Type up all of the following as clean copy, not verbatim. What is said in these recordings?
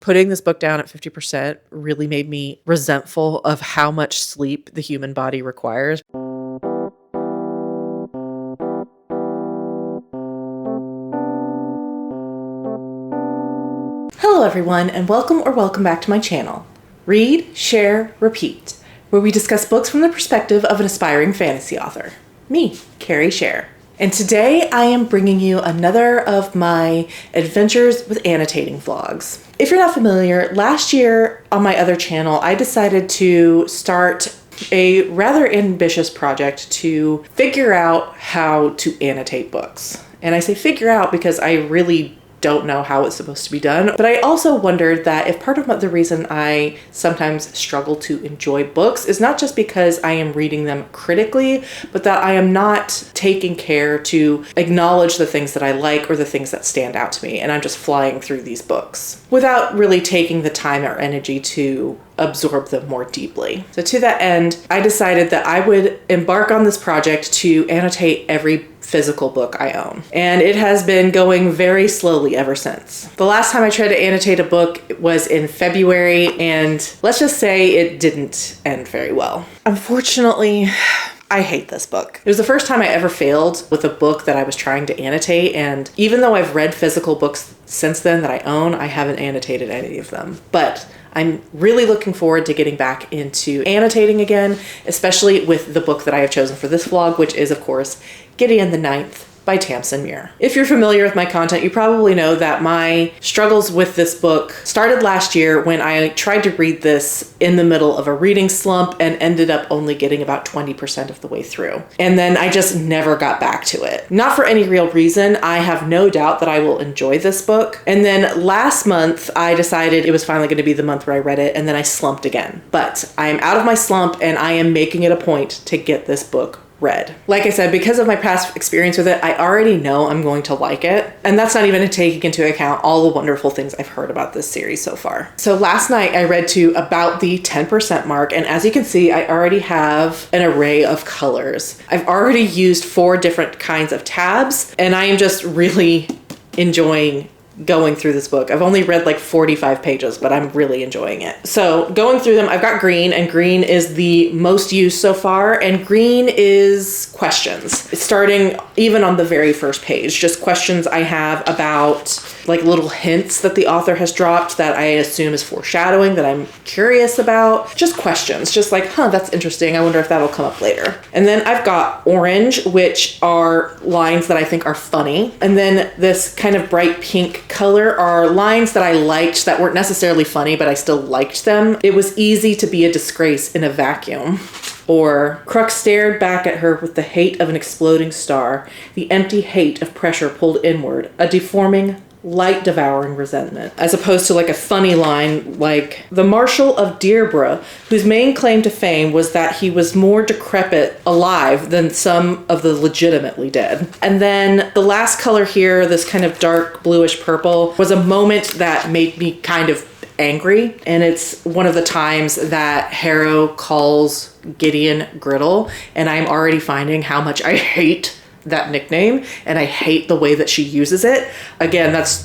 Putting this book down at 50% really made me resentful of how much sleep the human body requires. Hello everyone, and welcome back to my channel. Read, share, repeat, where we discuss books from the perspective of an aspiring fantasy author. Me, Carrie Share. And today I am bringing you another of my adventures with annotating vlogs. If you're not familiar, last year on my other channel, I decided to start a rather ambitious project to figure out how to annotate books. And I say figure out because I really don't know how it's supposed to be done. But I also wondered that if part of the reason I sometimes struggle to enjoy books is not just because I am reading them critically, but that I am not taking care to acknowledge the things that I like or the things that stand out to me. And I'm just flying through these books without really taking the time or energy to absorb them more deeply. So to that end, I decided that I would embark on this project to annotate every physical book I own. And it has been going very slowly ever since. The last time I tried to annotate a book was in February, and let's just say it didn't end very well. Unfortunately, I hate this book. It was the first time I ever failed with a book that I was trying to annotate, and even though I've read physical books since then that I own, I haven't annotated any of them. But I'm really looking forward to getting back into annotating again, especially with the book that I have chosen for this vlog, which is, of course, Gideon the Ninth by Tamsin Muir. If you're familiar with my content, you probably know that my struggles with this book started last year when I tried to read this in the middle of a reading slump and ended up only getting about 20% of the way through. And then I just never got back to it. Not for any real reason. I have no doubt that I will enjoy this book. And then last month, I decided it was finally going to be the month where I read it, and then I slumped again. But I am out of my slump, and I am making it a point to get this book read. Like I said, because of my past experience with it, I already know I'm going to like it. And that's not even taking into account all the wonderful things I've heard about this series so far. So last night I read to about the 10% mark. And as you can see, I already have an array of colors. I've already used 4 different kinds of tabs, and I am just really enjoying going through this book. I've only read like 45 pages, but I'm really enjoying it. So going through them, I've got green, and green is the most used so far. And green is questions. It's starting even on the very first page, just questions I have about like little hints that the author has dropped that I assume is foreshadowing that I'm curious about. Just questions, just like, that's interesting. I wonder if that'll come up later. And then I've got orange, which are lines that I think are funny. And then this kind of bright pink color are lines that I liked that weren't necessarily funny, but I still liked them. It was easy to be a disgrace in a vacuum. Or Crux stared back at her with the hate of an exploding star, the empty hate of pressure pulled inward, a deforming, light devouring resentment, as opposed to like a funny line like the Marshal of Dearborough, whose main claim to fame was that he was more decrepit alive than some of the legitimately dead. And then the last color here, this kind of dark bluish purple, was a moment that made me kind of angry, and it's one of the times that Harrow calls Gideon Griddle, and I'm already finding how much I hate that nickname, and I hate the way that she uses it. Again, that's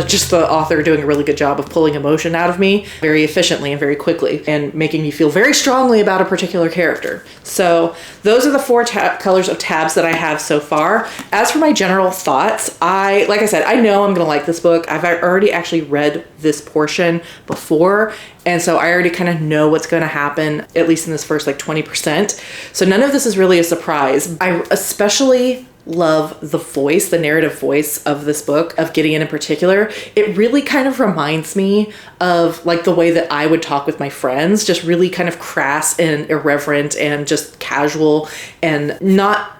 just the author doing a really good job of pulling emotion out of me very efficiently and very quickly, and making me feel very strongly about a particular character. So those are the 4 colors of tabs that I have so far. As for my general thoughts, like I said, I know I'm gonna like this book. I've already actually read this portion before, and so I already kind of know what's going to happen, at least in this first like 20%. So none of this is really a surprise. I especially love the voice, the narrative voice of this book, of Gideon in particular. It really kind of reminds me of like the way that I would talk with my friends, just really kind of crass and irreverent and just casual, and not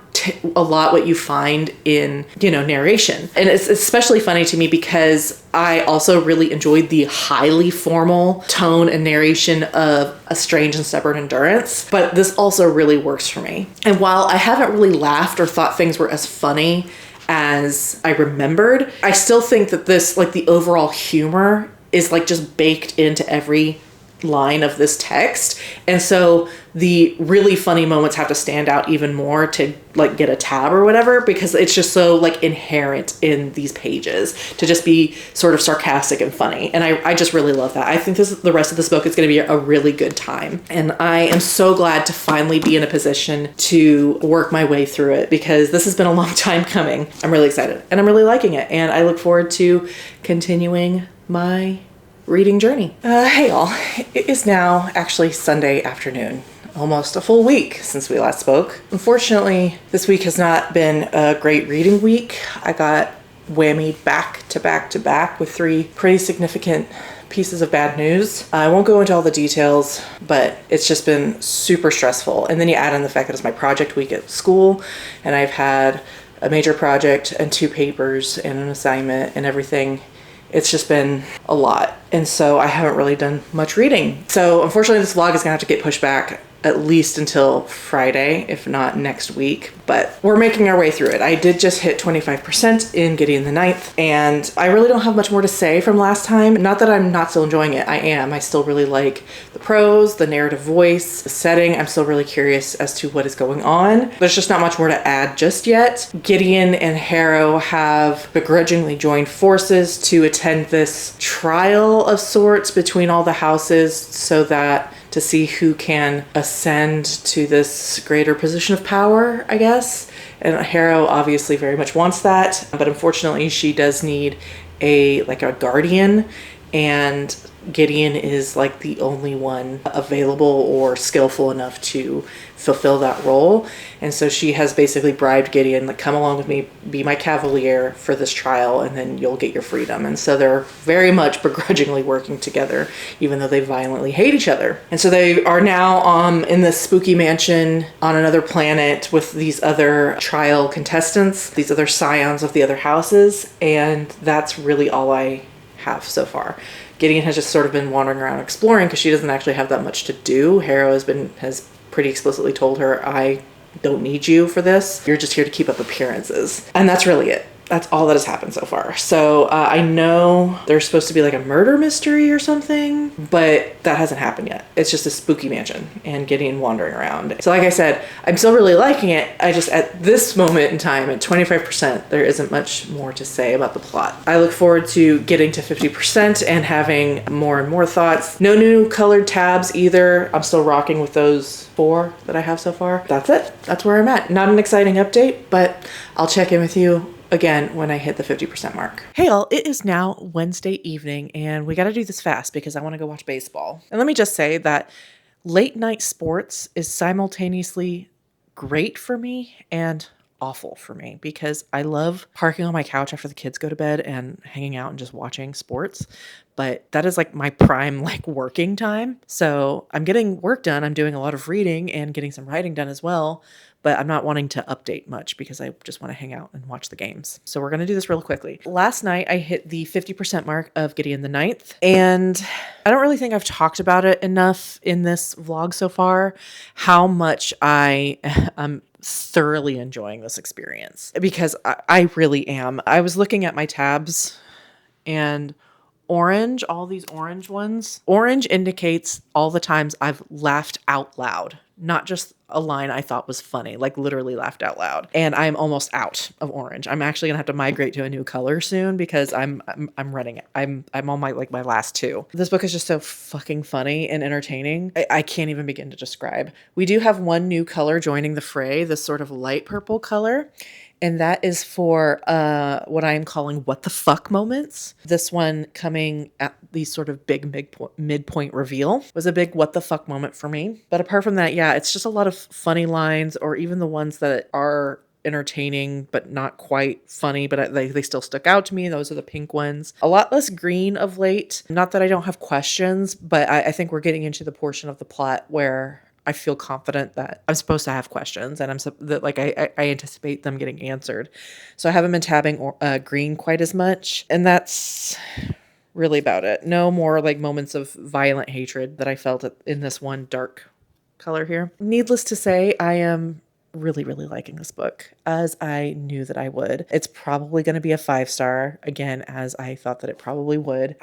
a lot what you find in, narration. And it's especially funny to me because I also really enjoyed the highly formal tone and narration of A Strange and Stubborn Endurance, but this also really works for me. And while I haven't really laughed or thought things were as funny as I remembered, I still think that this, like the overall humor is like just baked into every line of this text. And so the really funny moments have to stand out even more to like get a tab or whatever, because it's just so like inherent in these pages to just be sort of sarcastic and funny. And I just really love that. I think the rest of this book is going to be a really good time. And I am so glad to finally be in a position to work my way through it, because this has been a long time coming. I'm really excited and I'm really liking it. And I look forward to continuing my reading journey. Hey all, it is now actually Sunday afternoon. Almost a full week since we last spoke. Unfortunately, this week has not been a great reading week. I got whammied back to back to back with 3 pretty significant pieces of bad news. I won't go into all the details, but it's just been super stressful. And then you add in the fact that it's my project week at school, and I've had a major project and 2 papers and an assignment and everything. It's just been a lot. And so I haven't really done much reading. So unfortunately, this vlog is gonna have to get pushed back at least until Friday, if not next week, but we're making our way through it. I did just hit 25% in Gideon the Ninth, and I really don't have much more to say from last time. Not that I'm not still enjoying it, I am. I still really like the prose, the narrative voice, the setting. I'm still really curious as to what is going on. There's just not much more to add just yet. Gideon and Harrow have begrudgingly joined forces to attend this trial of sorts between all the houses so that to see who can ascend to this greater position of power, I guess. And Harrow obviously very much wants that, but unfortunately she does need a guardian, and Gideon is like the only one available or skillful enough to fulfill that role. And so she has basically bribed Gideon, like, come along with me, be my cavalier for this trial, and then you'll get your freedom. And so they're very much begrudgingly working together, even though they violently hate each other. And so they are now in this spooky mansion on another planet with these other trial contestants, these other scions of the other houses. And that's really all I have so far. Gideon has just sort of been wandering around exploring because she doesn't actually have that much to do. Harrow has pretty explicitly told her, I don't need you for this. You're just here to keep up appearances. And that's really it. That's all that has happened so far. So I know there's supposed to be like a murder mystery or something, but that hasn't happened yet. It's just a spooky mansion and Gideon wandering around. So like I said, I'm still really liking it. I just, at this moment in time, at 25%, there isn't much more to say about the plot. I look forward to getting to 50% and having more and more thoughts. No new colored tabs either. I'm still rocking with those 4 that I have so far. That's it. That's where I'm at. Not an exciting update, but I'll check in with you again when I hit the 50% mark. Hey all, it is now Wednesday evening and we got to do this fast because I want to go watch baseball. And let me just say that late night sports is simultaneously great for me and awful for me, because I love parking on my couch after the kids go to bed and hanging out and just watching sports. But that is like my prime like working time. So I'm getting work done. I'm doing a lot of reading and getting some writing done as well. But I'm not wanting to update much because I just want to hang out and watch the games. So we're going to do this real quickly. Last night, I hit the 50% mark of Gideon the Ninth. And I don't really think I've talked about it enough in this vlog so far, how much I am thoroughly enjoying this experience, because I really am. I was looking at my tabs and orange, all these orange ones. Orange indicates all the times I've laughed out loud, not just a line I thought was funny, like literally laughed out loud. And I'm almost out of orange. I'm actually gonna have to migrate to a new color soon because I'm running it. I'm on my last 2. This book is just so fucking funny and entertaining. I can't even begin to describe. We do have one new color joining the fray, this sort of light purple color. And that is for what I am calling what the fuck moments. This one coming at the sort of big midpoint reveal was a big what the fuck moment for me. But apart from that, yeah, it's just a lot of funny lines, or even the ones that are entertaining but not quite funny, but they still stuck out to me. Those are the pink ones. A lot less green of late. Not that I don't have questions, but I think we're getting into the portion of the plot where I feel confident that I'm supposed to have questions, and I anticipate them getting answered. So I haven't been tabbing green quite as much, and that's really about it. No more like moments of violent hatred that I felt in this one dark color here. Needless to say, I am really, really liking this book, as I knew that I would. It's probably going to be a 5-star, again, as I thought that it probably would.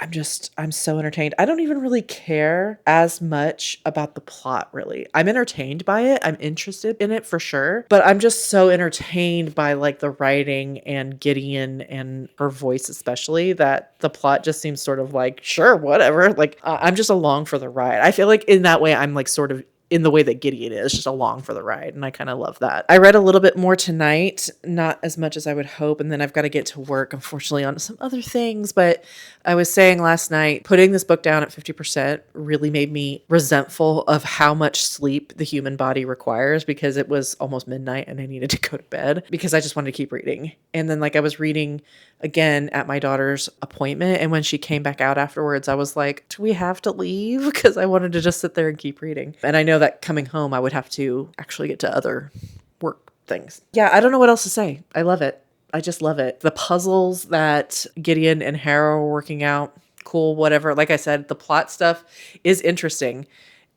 I'm so entertained. I don't even really care as much about the plot, really. I'm entertained by it. I'm interested in it for sure, but I'm just so entertained by like the writing and Gideon and her voice especially, that the plot just seems sort of like, sure, whatever. Like, I'm just along for the ride. I feel like in that way, I'm like sort of in the way that Gideon is, just along for the ride. And I kind of love that. I read a little bit more tonight, not as much as I would hope. And then I've got to get to work, unfortunately, on some other things. But I was saying last night, putting this book down at 50% really made me resentful of how much sleep the human body requires, because it was almost midnight and I needed to go to bed because I just wanted to keep reading. And then like I was reading again at my daughter's appointment. And when she came back out afterwards, I was like, do we have to leave? Because I wanted to just sit there and keep reading. And I know that coming home, I would have to actually get to other work things. Yeah, I don't know what else to say. I love it. I just love it. The puzzles that Gideon and Harrow are working out, cool, whatever. Like I said, the plot stuff is interesting,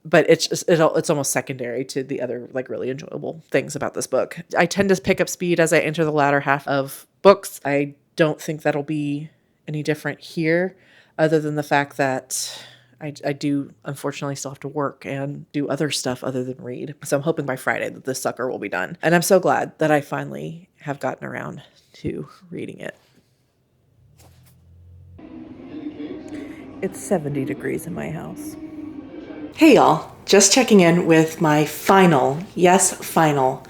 but it's almost secondary to the other like really enjoyable things about this book. I tend to pick up speed as I enter the latter half of books. I don't think that'll be any different here, other than the fact that I do unfortunately still have to work and do other stuff other than read. So I'm hoping by Friday that this sucker will be done. And I'm so glad that I finally have gotten around to reading it. It's 70 degrees in my house. Hey y'all, just checking in with my final, yes, final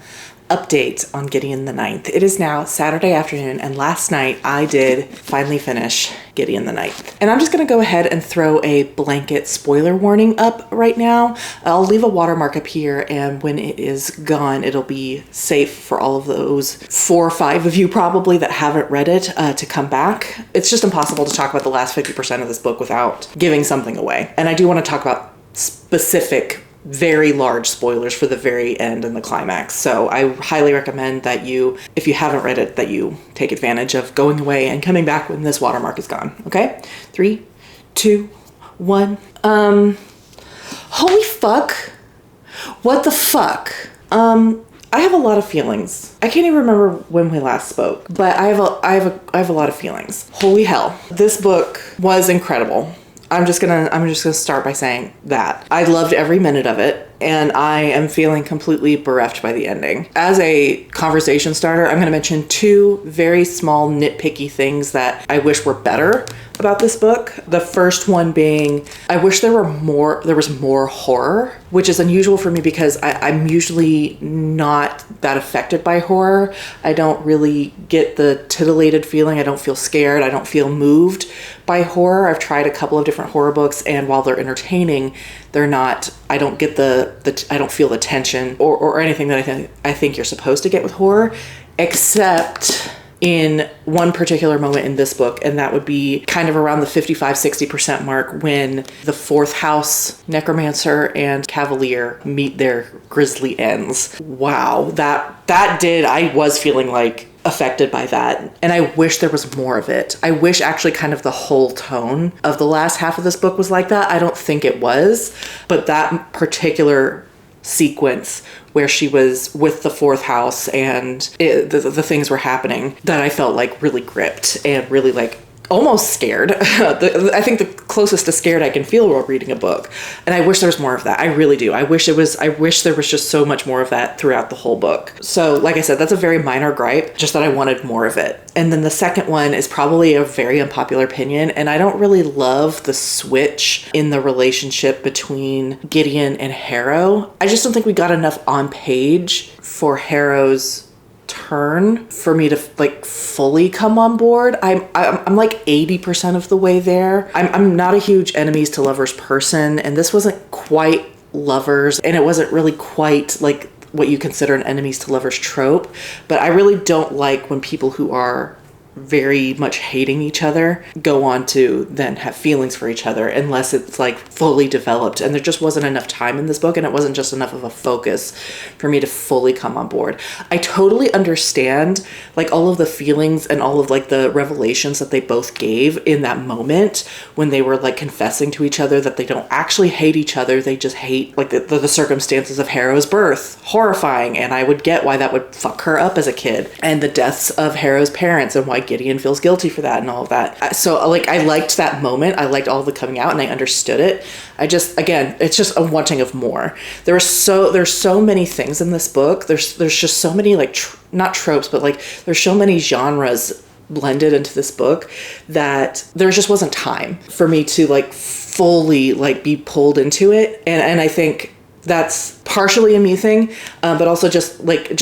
update on Gideon the Ninth. It is now Saturday afternoon, and last night I did finally finish Gideon the Ninth. And I'm just going to go ahead and throw a blanket spoiler warning up right now. I'll leave a watermark up here, and when it is gone, it'll be safe for all of those 4 or 5 of you probably that haven't read it to come back. It's just impossible to talk about the last 50% of this book without giving something away. And I do want to talk about specific very large spoilers for the very end and the climax. So I highly recommend that you, if you haven't read it, that you take advantage of going away and coming back when this watermark is gone. Okay? 3, 2, 1. Holy fuck. What the fuck? I have a lot of feelings. I can't even remember when we last spoke, but I have a lot of feelings. Holy hell. This book was incredible. I'm just gonna start by saying that I loved every minute of it, and I am feeling completely bereft by the ending. As a conversation starter, I'm gonna mention 2 very small nitpicky things that I wish were better about this book. The first one being, I wish there was more horror, which is unusual for me because I'm usually not that affected by horror. I don't really get the titillated feeling. I don't feel scared. I don't feel moved by horror. I've tried a couple of different horror books, and while they're entertaining, they're not, I don't get I don't feel the tension or anything that I think you're supposed to get with horror, except in one particular moment in this book, and that would be kind of around the 55-60% mark when the 4th house necromancer and cavalier meet their grisly ends. Wow, I was feeling like affected by that, and I wish there was more of it. I wish actually kind of the whole tone of the last half of this book was like that. I don't think it was, but that particular sequence where she was with the 4th house and the things were happening, that I felt like really gripped and really like almost scared. I think the closest to scared I can feel while reading a book. And I wish there was more of that. I really do. I wish there was just so much more of that throughout the whole book. So like I said, that's a very minor gripe, just that I wanted more of it. And then the second one is probably a very unpopular opinion, and I don't really love the switch in the relationship between Gideon and Harrow. I just don't think we got enough on page for Harrow's turn for me to like fully come on board. I'm like 80% of the way there. I'm not a huge enemies to lovers person, and this wasn't quite lovers, and it wasn't really quite like what you consider an enemies to lovers trope, but I really don't like when people who are very much hating each other go on to then have feelings for each other unless it's like fully developed. And there just wasn't enough time in this book, and it wasn't just enough of a focus for me to fully come on board. I totally understand like all of the feelings and all of like the revelations that they both gave in that moment when they were like confessing to each other that they don't actually hate each other. They just hate like the circumstances of Harrow's birth. Horrifying. And I would get why that would fuck her up as a kid, and the deaths of Harrow's parents and why Gideon feels guilty for that and all of that. So like I liked that moment. I liked all the coming out and I understood it. I just, again, it's just a wanting of more. There's so many things in this book. There's just so many like not tropes, but like there's so many genres blended into this book that there just wasn't time for me to like fully like be pulled into it. And I think that's partially a me thing, but also just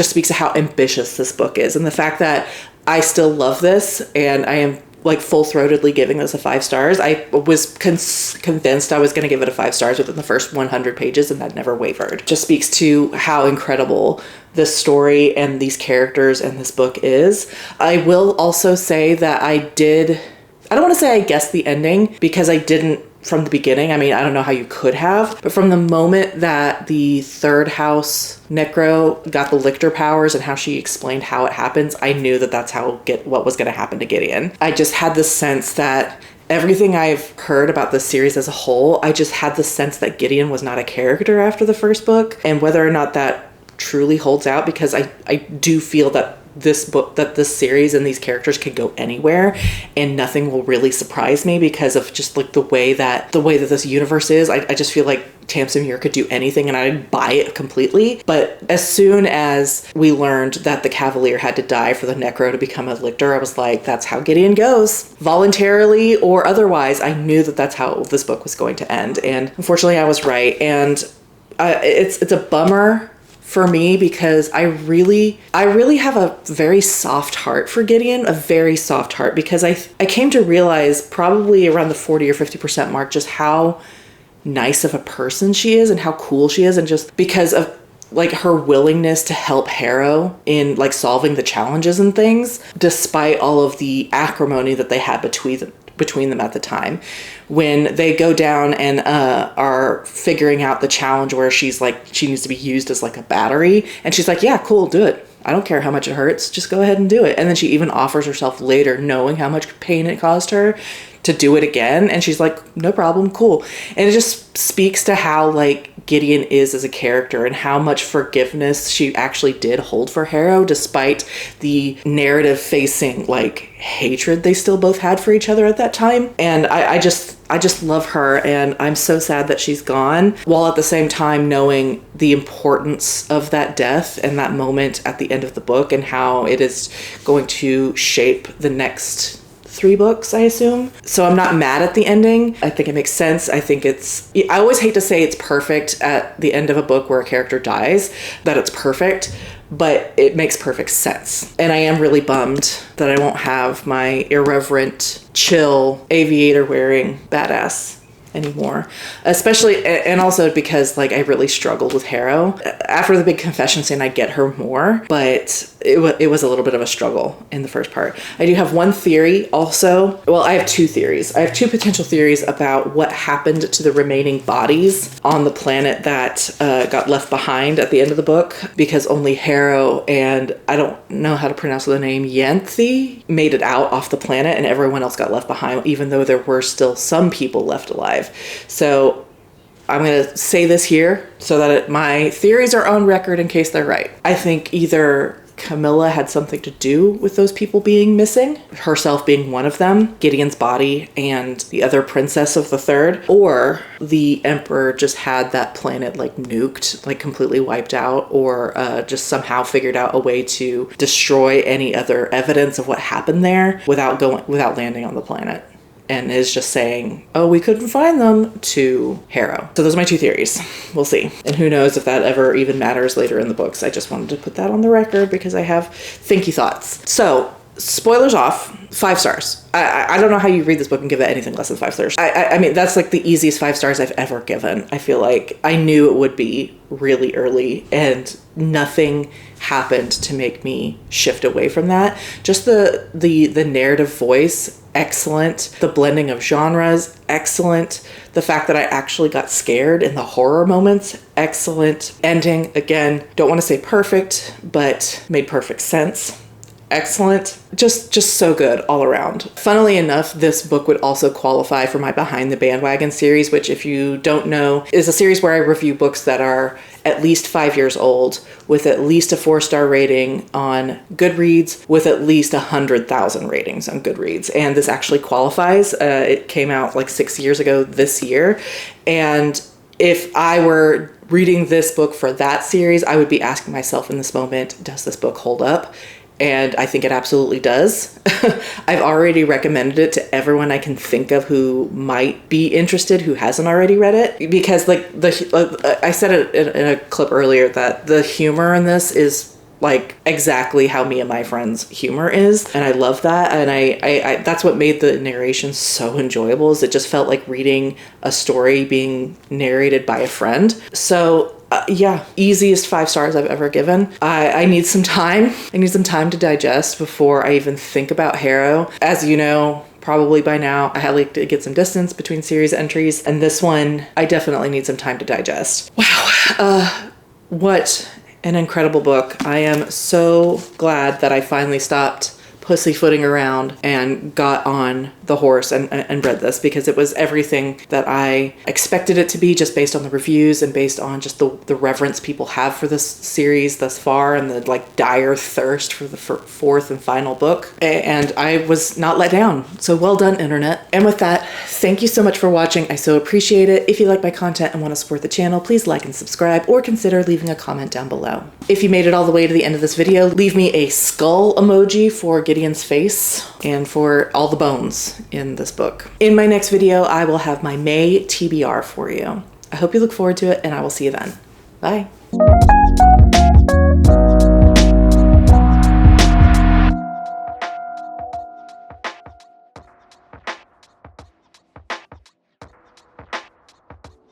speaks to how ambitious this book is, and the fact that I still love this and I am like full-throatedly giving this a 5 stars. I was convinced I was going to give it a 5 stars within the first 100 pages, and that never wavered. Just speaks to how incredible this story and these characters and this book is. I will also say that I don't want to say I guessed the ending because I didn't from the beginning. I mean, I don't know how you could have, but from the moment that the third house Necro got the lictor powers and how she explained how it happens, I knew that that's what was going to happen to Gideon. I just had this sense that everything I've heard about this series as a whole, I just had the sense that Gideon was not a character after the first book, and whether or not that truly holds out, because I do feel that this series and these characters can go anywhere and nothing will really surprise me because of just like the way that this universe is. I just feel like Tamsin Muir could do anything and I'd buy it completely. But as soon as we learned that the Cavalier had to die for the Necro to become a lictor, I was like, that's how Gideon goes. Voluntarily or otherwise, I knew that that's how this book was going to end. And unfortunately I was right. And it's a bummer for me because I really have a very soft heart for Gideon, a very soft heart, because I came to realize probably around the 40 or 50% mark just how nice of a person she is and how cool she is, and just because of like her willingness to help Harrow in like solving the challenges and things, despite all of the acrimony that they had between them at the time. When they go down and are figuring out the challenge where she's like, she needs to be used as like a battery, and she's like, yeah, cool, do it. I don't care how much it hurts, just go ahead and do it. And then she even offers herself later, knowing how much pain it caused her, to do it again. And she's like, no problem, cool. And it just speaks to how like Gideon is as a character and how much forgiveness she actually did hold for Harrow, despite the narrative facing like hatred they still both had for each other at that time. And I just love her, and I'm so sad that she's gone, while at the same time knowing the importance of that death and that moment at the end of the book and how it is going to shape the next 3 books, I assume. So I'm not mad at the ending. I think it makes sense. I think I always hate to say it's perfect at the end of a book where a character dies, that it's perfect, but it makes perfect sense. And I am really bummed that I won't have my irreverent, chill, aviator wearing badass anymore, especially, and also because like I really struggled with Harrow. After the big confession scene, I get her more, but it was a little bit of a struggle in the first part. I do have one theory also. Well, I have 2 theories. I have 2 potential theories about what happened to the remaining bodies on the planet that got left behind at the end of the book, because only Harrow and, I don't know how to pronounce the name, Yanthi, made it out off the planet, and everyone else got left behind, even though there were still some people left alive. So I'm going to say this here so that my theories are on record in case they're right. I think either Camilla had something to do with those people being missing, herself being one of them, Gideon's body, and the other princess of the third, or the Emperor just had that planet like nuked, like completely wiped out, or just somehow figured out a way to destroy any other evidence of what happened there without landing on the planet, and is just saying, oh, we couldn't find them, to Harrow. So those are my 2 theories. We'll see. And who knows if that ever even matters later in the books. I just wanted to put that on the record because I have thinky thoughts. So spoilers off, 5 stars. I don't know how you read this book and give it anything less than 5 stars. I mean, that's like the easiest 5 stars I've ever given. I feel like I knew it would be really early, and nothing happened to make me shift away from that. Just the narrative voice, excellent. The blending of genres, excellent. The fact that I actually got scared in the horror moments, excellent. Ending, again, don't want to say perfect, but made perfect sense. Excellent. Just so good all around. Funnily enough, this book would also qualify for my Behind the Bandwagon series, which, if you don't know, is a series where I review books that are at least 5 years old, with at least a 4-star rating on Goodreads, with at least 100,000 ratings on Goodreads. And this actually qualifies. It came out like 6 years ago this year. And if I were reading this book for that series, I would be asking myself in this moment, does this book hold up? And I think it absolutely does. I've already recommended it to everyone I can think of who might be interested, who hasn't already read it. Because like I said it in a clip earlier that the humor in this is like exactly how me and my friends' humor is. And I love that. And I that's what made the narration so enjoyable, is it just felt like reading a story being narrated by a friend. So yeah, easiest 5 stars I've ever given. I need some time. I need some time to digest before I even think about Harrow. As you know, probably by now, I had like to get some distance between series entries, and this one, I definitely need some time to digest. Wow. What an incredible book. I am so glad that I finally stopped pussyfooting around and got on the horse and read this, because it was everything that I expected it to be, just based on the reviews and based on just the reverence people have for this series thus far, and the like dire thirst for the fourth and final book. And I was not let down. So well done, internet. And with that, thank you so much for watching. I so appreciate it. If you like my content and want to support the channel, please like and subscribe, or consider leaving a comment down below. If you made it all the way to the end of this video, leave me a skull emoji for Gideon's face and for all the bones in this book. In my next video, I will have my May TBR for you. I hope you look forward to it, and I will see you then. Bye.